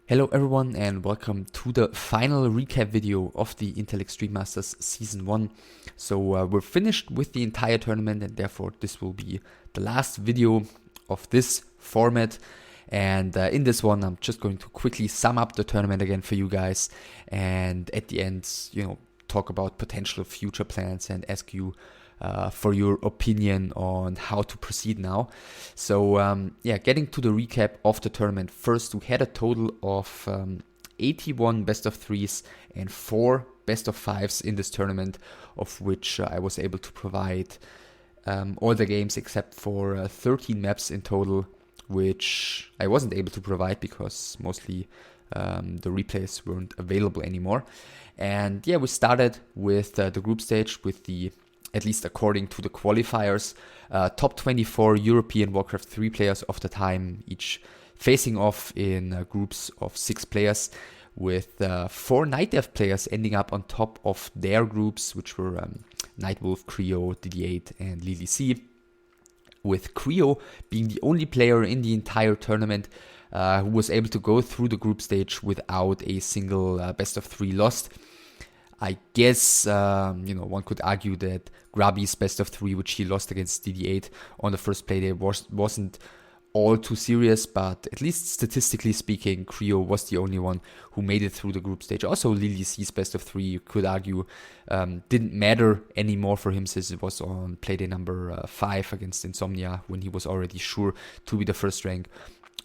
Hello everyone and welcome to the final recap video of the Intel Extreme Masters Season 1. So we're finished with the entire tournament and therefore this will be the last video of this format. And in this one I'm just going to quickly sum up the tournament again for you guys and at the end, talk about potential future plans and ask you for your opinion on how to proceed now. So getting to the recap of the tournament. First, we had a total of 81 best of threes and 4 best of fives in this tournament, of which I was able to provide all the games except for 13 maps in total, which I wasn't able to provide because mostly the replays weren't available anymore. And we started with the group stage with the, at least according to the qualifiers, top 24 European Warcraft 3 players of the time, each facing off in groups of 6 players, with 4 Nightdev players ending up on top of their groups, which were Nightwolf, Creo, DD8 and Lily C, with Creo being the only player in the entire tournament who was able to go through the group stage without a single best of 3 lost. I guess, one could argue that Grubby's best of 3, which he lost against DD8 on the first play day, wasn't all too serious, but at least statistically speaking, Creo was the only one who made it through the group stage. Also, Lily C's best of 3, you could argue, didn't matter anymore for him since it was on play day number 5 against Insomnia, when he was already sure to be the first rank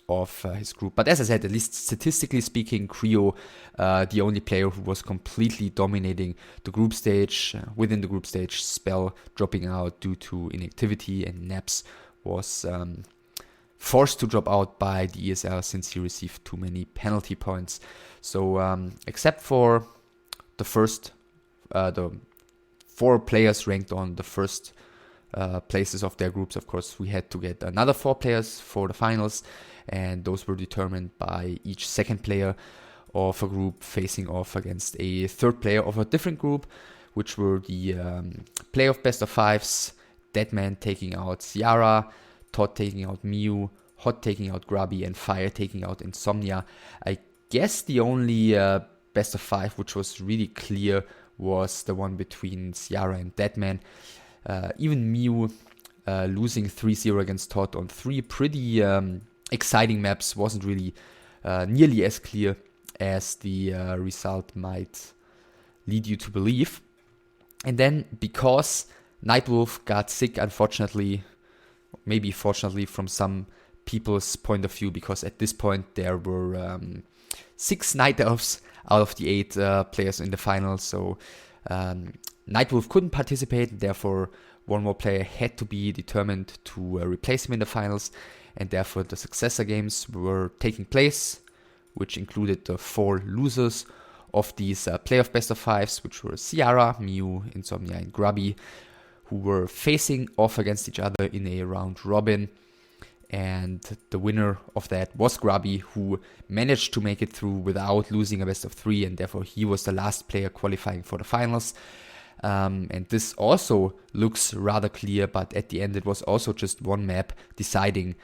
of his group. But as I said, at least statistically speaking, Creo, the only player who was completely dominating the group stage. Within the group stage, Spell dropping out due to inactivity, and Naps was forced to drop out by the ESL since he received too many penalty points. So except for the first, the 4 players ranked on the first places of their groups, of course, we had to get another 4 players for the finals, and those were determined by each second player of a group facing off against a third player of a different group, which were the playoff best of fives, Deadman taking out Ciara, Todd taking out Mew, Hot taking out Grubby, and Fire taking out Insomnia. I guess the only best of 5 which was really clear was the one between Ciara and Deadman. Even Mew losing 3-0 against Todd on 3 pretty exciting maps wasn't really nearly as clear as the result might lead you to believe. And then, because Nightwolf got sick, unfortunately, maybe fortunately from some people's point of view, because at this point there were 6 Night Elves out of the 8 players in the final, so Nightwolf couldn't participate, therefore one more player had to be determined to replace him in the finals, and therefore the successor games were taking place, which included the 4 losers of these playoff best of 5s, which were Ciara, Mew, Insomnia and Grubby, who were facing off against each other in a round robin. And the winner of that was Grubby, who managed to make it through without losing a best of 3, and therefore he was the last player qualifying for the finals. And this also looks rather clear, but at the end it was also just one map deciding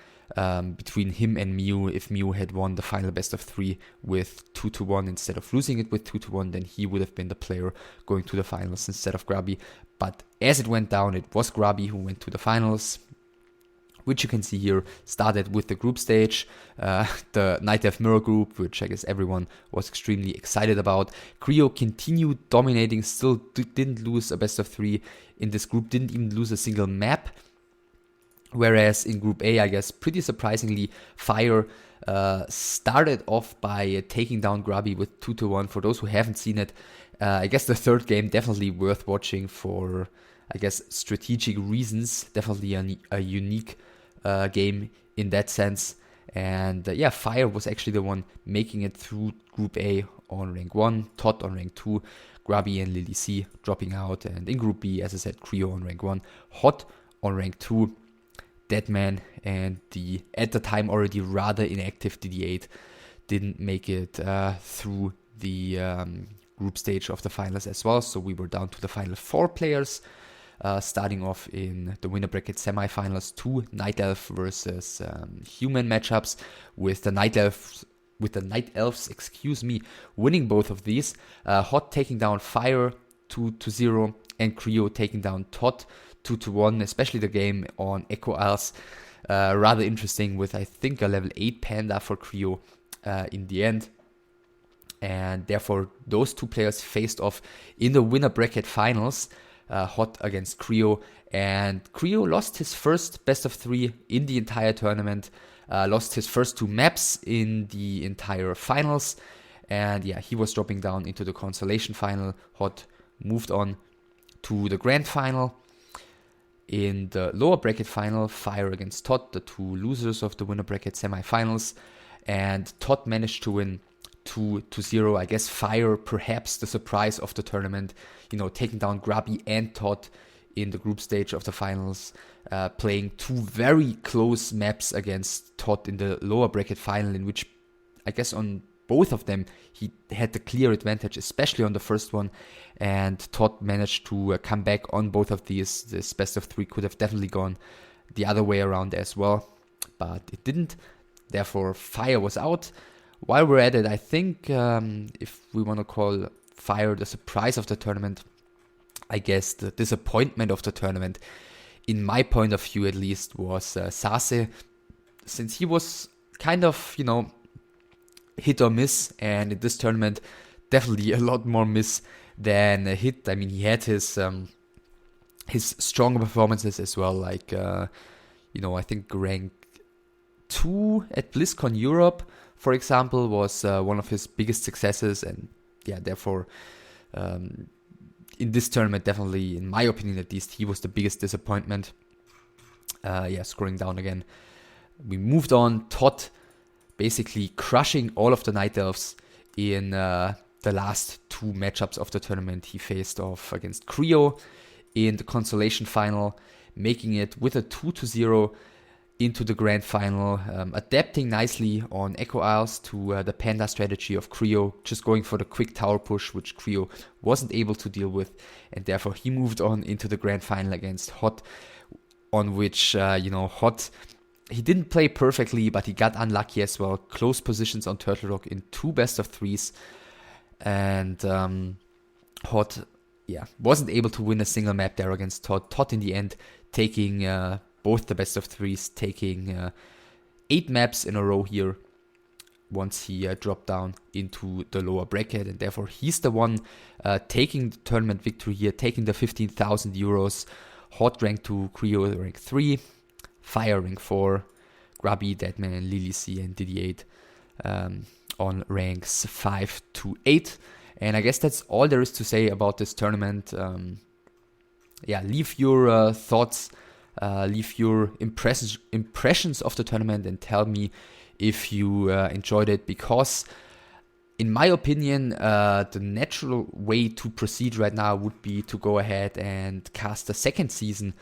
between him and Mew. If Mew had won the final best of 3 with 2-1 instead of losing it with 2-1, then he would have been the player going to the finals instead of Grubby. But as it went down, it was Grubby who went to the finals, which you can see here started with the group stage, the Nightdev Mirror group, which I guess everyone was extremely excited about. Creo continued dominating, still didn't lose a best of 3 in this group, didn't even lose a single map. Whereas in Group A, I guess pretty surprisingly, Fire started off by taking down Grubby with 2-1. For those who haven't seen it, I guess the third game definitely worth watching for, I guess, strategic reasons. Definitely a unique game in that sense. And Fire was actually the one making it through Group A on rank 1, Todd on rank 2, Grubby and Lily C dropping out. And in Group B, as I said, Creo on rank 1, Hot on rank 2, Deadman and the, at the time, already rather inactive DD8 didn't make it through the group stage of the finals as well. So we were down to the final 4 players. starting off in the winner bracket semifinals, 2 Night Elf versus human matchups, with the Night Elf with the Night Elves, excuse me, winning both of these. Hot taking down Fire 2-0 and Creo taking down Todd 2-1, especially the game on Echo Isles. Rather interesting with, I think, a level 8 Panda for Creo in the end. And therefore, those two players faced off in the winner bracket finals, Hot against Creo. And Creo lost his first best of 3 in the entire tournament, lost his first 2 maps in the entire finals. And yeah, he was dropping down into the consolation final. Hot moved on to the grand final. In the lower bracket final, Fire against Todd, the 2 losers of the winner bracket semifinals. And Todd managed to win 2-0. I guess Fire, perhaps the surprise of the tournament, taking down Grubby and Todd in the group stage of the finals, playing 2 very close maps against Todd in the lower bracket final, in which I guess on both of them he had the clear advantage, especially on the first one, and Todd managed to come back on both of these. This best of 3 could have definitely gone the other way around as well, but it didn't. Therefore, Fire was out. While we're at it, I think if we want to call Fire the surprise of the tournament, I guess the disappointment of the tournament, in my point of view at least, was Sase, since he was kind of, hit or miss, and in this tournament, definitely a lot more miss than a hit. I mean, he had his stronger performances as well, like, I think rank 2 at BlizzCon Europe, for example, was one of his biggest successes, and yeah, therefore, in this tournament, definitely, in my opinion at least, he was the biggest disappointment. Scrolling down again, we moved on. Todd basically crushing all of the Night Elves in the last 2 matchups of the tournament. He faced off against Creo in the consolation final, making it with a 2-0 into the grand final, adapting nicely on Echo Isles to the Panda strategy of Creo, just going for the quick tower push, which Creo wasn't able to deal with, and therefore he moved on into the grand final against Hot, on which, Hot, he didn't play perfectly, but he got unlucky as well. Close positions on Turtle Rock in 2 best of 3s, and Hot, wasn't able to win a single map there against Todd. Todd in the end taking both the best of 3s, taking 8 maps in a row here once he dropped down into the lower bracket, and therefore he's the one taking the tournament victory here, taking the 15,000 euros. Hot rank 2, Creo rank 3, Fire rank 4, Grubby, Deadman, and Lily C and Diddy8 on ranks 5 to 8. And I guess that's all there is to say about this tournament. Leave your thoughts, leave your impressions of the tournament, and tell me if you enjoyed it, because in my opinion, the natural way to proceed right now would be to go ahead and cast the second season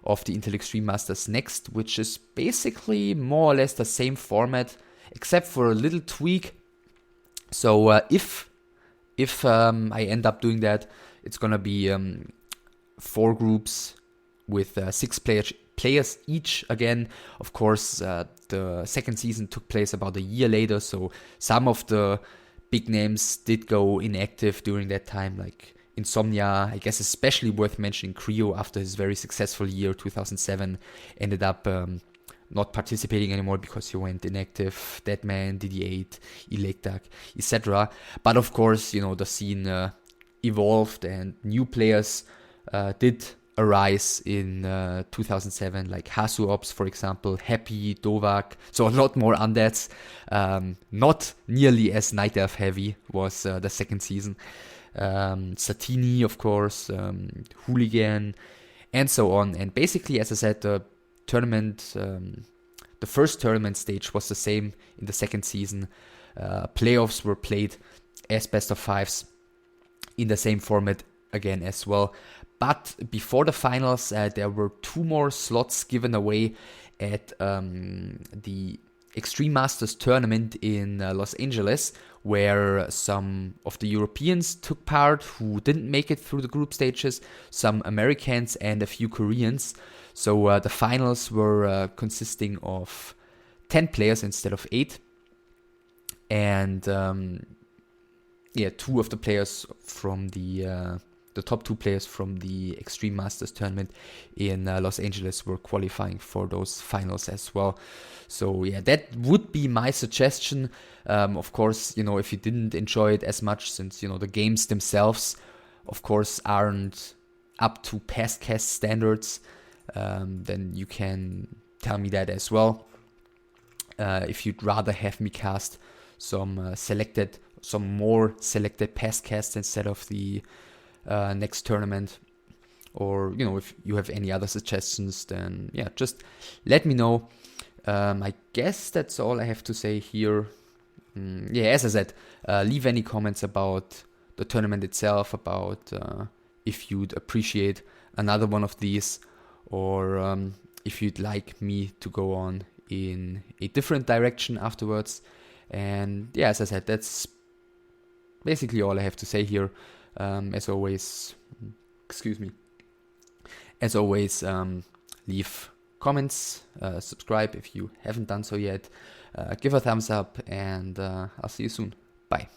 of the Intel Extreme Masters next, which is basically more or less the same format, except for a little tweak. So if I end up doing that, it's gonna be 4 groups with 6 players each again. Of course, the second season took place about a year later, so some of the big names did go inactive during that time, like Insomnia. I guess especially worth mentioning, Creo, after his very successful year 2007, ended up not participating anymore because he went inactive. Deadman, Diddy8, Electac, etc. But of course, the scene evolved and new players did arise in 2007, like Hasuops, for example, Happy, Dovak, so a lot more undeads. Not nearly as Night Elf heavy was the second season. Satini, of course, Hooligan, and so on. And basically, as I said, the tournament, the first tournament stage was the same in the second season. Playoffs were played as best of 5s in the same format again as well. But before the finals, there were 2 more slots given away at the Extreme Masters tournament in Los Angeles, where some of the Europeans took part who didn't make it through the group stages, some Americans and a few Koreans. So the finals were consisting of 10 players instead of 8. and yeah, two of the players from the top two players from the Extreme Masters tournament in Los Angeles were qualifying for those finals as well. So yeah, that would be my suggestion. Of course, you know, if you didn't enjoy it as much, since, you know, the games themselves, of course, aren't up to past cast standards, then you can tell me that as well. If you'd rather have me cast some more selected past casts instead of the next tournament, or, you know, if you have any other suggestions, then yeah, just let me know. I guess that's all I have to say here. Yeah, as I said, leave any comments about the tournament itself, about if you'd appreciate another one of these, or if you'd like me to go on in a different direction afterwards. And yeah, as I said, that's basically all I have to say here. As always, leave comments, subscribe if you haven't done so yet, give a thumbs up, and I'll see you soon. Bye.